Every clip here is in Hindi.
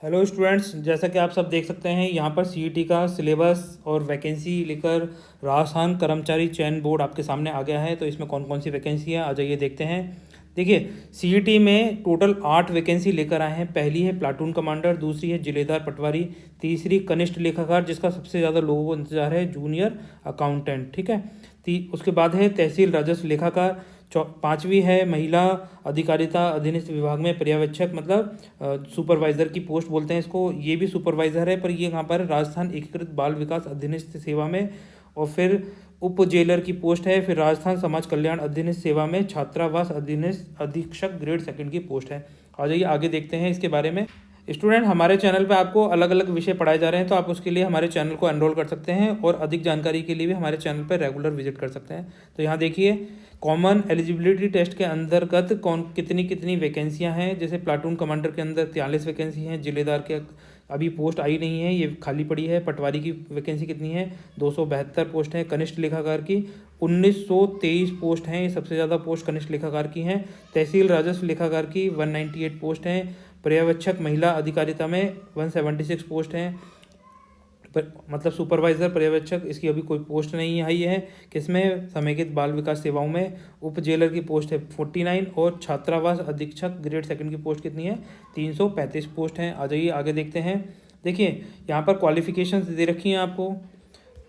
हेलो स्टूडेंट्स, जैसा कि आप सब देख सकते हैं यहाँ पर सीईटी का सिलेबस और वैकेंसी लेकर राजस्थान कर्मचारी चयन बोर्ड आपके सामने आ गया है। तो इसमें कौन कौन सी वैकेंसी है, आ जाइए देखते हैं। देखिए, सीईटी में टोटल 8 वैकेंसी लेकर आए हैं। पहली है प्लाटून कमांडर, दूसरी है जिलेदार पटवारी, तीसरी कनिष्ठ लेखाकार जिसका सबसे ज़्यादा लोगों को इंतजार है, जूनियर अकाउंटेंट, ठीक है। उसके बाद है तहसील राजस्व लेखाकार, पांचवी है महिला अधिकारिता अधीनस्थ विभाग में पर्यवेक्षक, मतलब सुपरवाइजर की पोस्ट बोलते हैं इसको। ये भी सुपरवाइजर है, पर ये यहाँ पर राजस्थान एकीकृत बाल विकास अधीनस्थ सेवा में। और फिर उप जेलर की पोस्ट है। फिर राजस्थान समाज कल्याण अधीनस्थ सेवा में छात्रावास अधीनस्थ अधीक्षक ग्रेड सेकंड की पोस्ट है। आ जाइए आगे देखते हैं इसके बारे में। स्टूडेंट, हमारे चैनल पे आपको अलग अलग विषय पढ़ाए जा रहे हैं, तो आप उसके लिए हमारे चैनल को एनरोल कर सकते हैं और अधिक जानकारी के लिए भी हमारे चैनल पर रेगुलर विजिट कर सकते हैं। तो यहाँ देखिए, कॉमन एलिजिबिलिटी टेस्ट के अंतर्गत कौन कितनी कितनी वैकेंसियाँ हैं। जैसे प्लाटून कमांडर के अंदर 43 वैकेंसी हैं, जिलेदार के अभी पोस्ट आई नहीं है, ये खाली पड़ी है। पटवारी की वैकेंसी कितनी है, 272 पोस्ट है। कनिष्ठ लेखाकार की 1923 पोस्ट हैं, ये सबसे ज़्यादा पोस्ट कनिष्ठ लेखाकार की हैं। तहसील राजस्व लेखाकार की 198 पोस्ट हैं। पर्यवेक्षक महिला अधिकारिता में 176 पोस्ट हैं। मतलब सुपरवाइजर पर्यवेक्षक इसकी अभी कोई पोस्ट नहीं आई है। किसमें, समेकित बाल विकास सेवाओं में। उप जेलर की पोस्ट है 49 और छात्रावास अधीक्षक ग्रेड सेकंड की पोस्ट कितनी है, 335 पोस्ट हैं। आ जाइए आगे देखते हैं। देखिए, यहाँ पर क्वालिफिकेशंस दे रखी हैं आपको।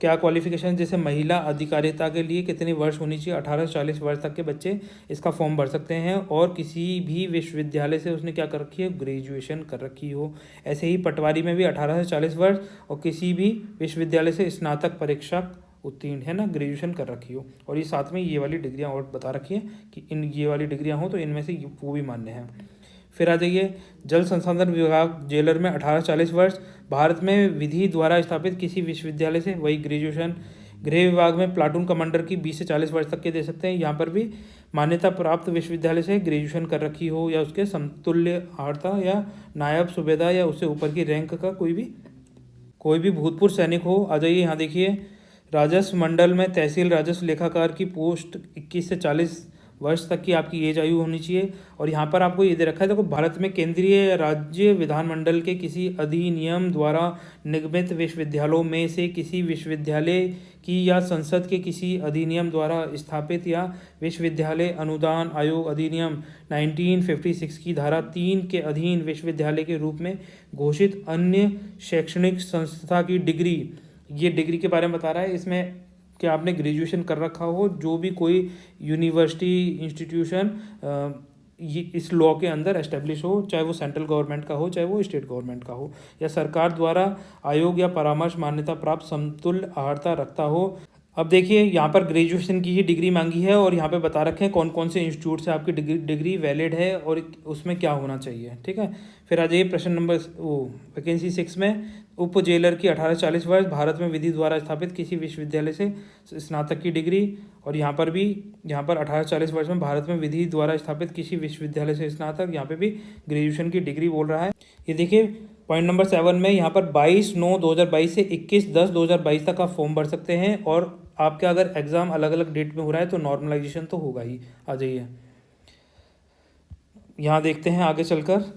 क्या क्वालिफिकेशन, जैसे महिला अधिकारिता के लिए कितनी वर्ष होनी चाहिए, 18 से 40 वर्ष तक के बच्चे इसका फॉर्म भर सकते हैं। और किसी भी विश्वविद्यालय से उसने क्या कर रखी है, ग्रेजुएशन कर रखी हो। ऐसे ही पटवारी में भी 18 से 40 वर्ष और किसी भी विश्वविद्यालय से स्नातक परीक्षा उत्तीर्ण है ना, ग्रेजुएशन कर रखी हो। और ये साथ में ये वाली डिग्रियाँ और बता रखी हैं कि इन ये वाली डिग्रियाँ हो तो इनमें से वो भी मान्य है। फिर आ जाइए, जल संसाधन विभाग जेलर में 18 से 40 वर्ष। भारत में विधि द्वारा स्थापित किसी विश्वविद्यालय से, वही ग्रेजुएशन। गृह विभाग में प्लाटून कमांडर की 20 से 40 वर्ष तक के दे सकते हैं। यहाँ पर भी मान्यता प्राप्त विश्वविद्यालय से ग्रेजुएशन कर रखी हो या उसके समतुल्य आर्ता या नायब सूबेदार या उससे ऊपर की रैंक का कोई भी भूतपूर्व सैनिक हो। आ जाइए यहाँ देखिए, राजस्व मंडल में तहसील राजस्व लेखाकार की पोस्ट 21 से 40 वर्ष तक की आपकी एज आयु होनी चाहिए। और यहाँ पर आपको ये दे रखा है, देखो, भारत में केंद्रीय राज्य विधानमंडल के किसी अधिनियम द्वारा निगमित विश्वविद्यालयों में से किसी विश्वविद्यालय की या संसद के किसी अधिनियम द्वारा स्थापित या विश्वविद्यालय अनुदान आयोग अधिनियम 1956 की धारा 3 के अधीन विश्वविद्यालय के रूप में घोषित अन्य शैक्षणिक संस्था की डिग्री, ये डिग्री के बारे में बता रहा है इसमें कि आपने ग्रेजुएशन कर रखा हो, जो भी कोई यूनिवर्सिटी इंस्टीट्यूशन ये इस लॉ के अंदर एस्टेब्लिश हो, चाहे वो सेंट्रल गवर्नमेंट का हो चाहे वो स्टेट गवर्नमेंट का हो, या सरकार द्वारा आयोग या परामर्श मान्यता प्राप्त समतुल्य आहारता रखता हो। अब देखिए, यहाँ पर ग्रेजुएशन की ही डिग्री मांगी है और यहाँ पे बता रखे हैं कौन कौन से इंस्टीट्यूट से आपकी डिग्री वैलिड है और उसमें क्या होना चाहिए, ठीक है। फिर आ जाइए प्रश्न नंबर वैकेंसी 6 में, उप जेलर की 18 से 40 वर्ष, भारत में विधि द्वारा स्थापित किसी विश्वविद्यालय से स्नातक की डिग्री। और यहाँ पर 18 से 40 वर्ष में भारत में विधि द्वारा स्थापित किसी विश्वविद्यालय से स्नातक, यहाँ पे भी ग्रेजुएशन की डिग्री बोल रहा है। ये देखिए, पॉइंट नंबर 7 में यहाँ पर 22/9/2022 से 21/10/2022 तक आप फॉर्म भर सकते हैं। और आपका अगर एग्ज़ाम अलग अलग डेट में हो रहा है तो नॉर्मलाइजेशन तो होगा ही। आ जाइए यहाँ देखते हैं आगे चलकर।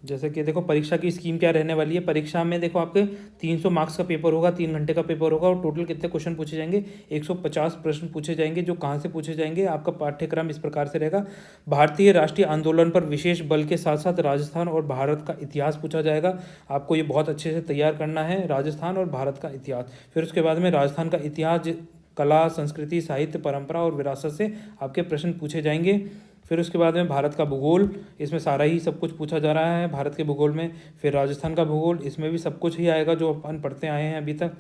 जैसे कि देखो, परीक्षा की स्कीम क्या रहने वाली है। परीक्षा में देखो, आपके 300 मार्क्स का पेपर होगा, 3 घंटे का पेपर होगा। और टोटल कितने क्वेश्चन पूछे जाएंगे, 150 प्रश्न पूछे जाएंगे। जो कहाँ से पूछे जाएंगे, आपका पाठ्यक्रम इस प्रकार से रहेगा। भारतीय राष्ट्रीय आंदोलन पर विशेष बल के साथ साथ राजस्थान और भारत का इतिहास पूछा जाएगा। आपको ये बहुत अच्छे से तैयार करना है, राजस्थान और भारत का इतिहास। फिर उसके बाद में राजस्थान का इतिहास, कला, संस्कृति, साहित्य, परंपरा और विरासत से आपके प्रश्न पूछे जाएंगे। फिर उसके बाद में भारत का भूगोल, इसमें सारा ही सब कुछ पूछा जा रहा है भारत के भूगोल में। फिर राजस्थान का भूगोल, इसमें भी सब कुछ ही आएगा जो अपन पढ़ते आए हैं अभी तक।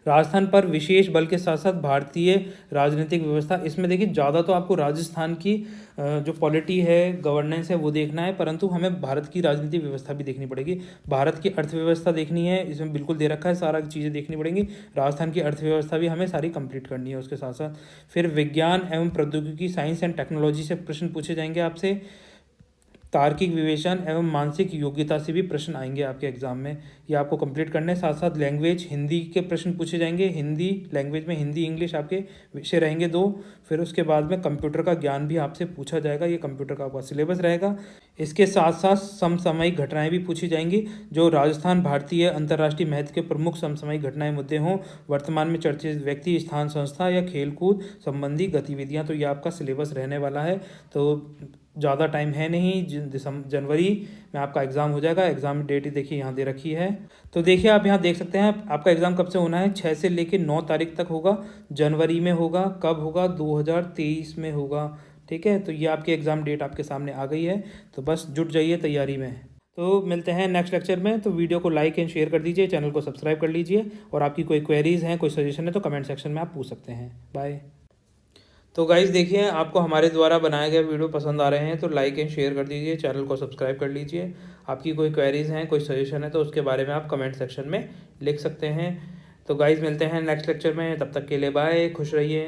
राजस्थान पर विशेष बल के साथ साथ भारतीय राजनीतिक व्यवस्था, इसमें देखिए ज़्यादा तो आपको राजस्थान की जो पॉलिटी है, गवर्नेंस है, वो देखना है, परंतु हमें भारत की राजनीतिक व्यवस्था भी देखनी पड़ेगी। भारत की अर्थव्यवस्था देखनी है, इसमें बिल्कुल दे रखा है, सारा चीज़ें देखनी पड़ेंगी। राजस्थान की अर्थव्यवस्था भी हमें सारी कंप्लीट करनी है उसके साथ साथ। फिर विज्ञान एवं प्रौद्योगिकी, साइंस एंड टेक्नोलॉजी से प्रश्न पूछे जाएंगे आपसे। तार्किक विवेचन एवं मानसिक योग्यता से भी प्रश्न आएंगे आपके एग्जाम में। ये आपको कंप्लीट करने, साथ साथ लैंग्वेज हिंदी के प्रश्न पूछे जाएंगे। हिंदी लैंग्वेज में हिंदी इंग्लिश आपके विषय रहेंगे 2। फिर उसके बाद में कंप्यूटर का ज्ञान भी आपसे पूछा जाएगा, ये कंप्यूटर का आपका सिलेबस रहेगा। इसके साथ साथ समसामयिक घटनाएं भी पूछी जाएंगी, जो राजस्थान, भारतीय, अंतर्राष्ट्रीय महत्व के प्रमुख समसामयिक घटनाएं, मुद्दे हों, वर्तमान में चर्चित व्यक्ति, स्थान, संस्था या खेलकूद संबंधी गतिविधियां। तो ये आपका सिलेबस रहने वाला है। तो ज़्यादा टाइम है नहीं, जनवरी में आपका एग्ज़ाम हो जाएगा। एग्ज़ाम डेट देखिए यहाँ दे रखी है। तो देखिए आप यहाँ देख सकते हैं आपका एग्ज़ाम कब से होना है। 6 से लेकर 9 तारीख तक होगा, जनवरी में होगा। कब होगा? 2023 में होगा। ठीक है, तो ये आपकी एग्ज़ाम डेट आपके सामने आ गई है। तो बस जुट जाइए तैयारी में। तो मिलते हैं नेक्स्ट लेक्चर में। तो वीडियो को लाइक एंड शेयर कर दीजिए, चैनल को सब्सक्राइब कर लीजिए, और आपकी कोई क्वेरीज़ हैं, कोई सजेशन है तो कमेंट सेक्शन में आप पूछ सकते हैं। बाय। तो गाइज़ देखिए, आपको हमारे द्वारा बनाए गए वीडियो पसंद आ रहे हैं तो लाइक एंड शेयर कर दीजिए, चैनल को सब्सक्राइब कर लीजिए। आपकी कोई क्वेरीज़ हैं, कोई सजेशन है तो उसके बारे में आप कमेंट सेक्शन में लिख सकते हैं। तो गाइज़ मिलते हैं नेक्स्ट लेक्चर में, तब तक के लिए बाय, खुश रहिए।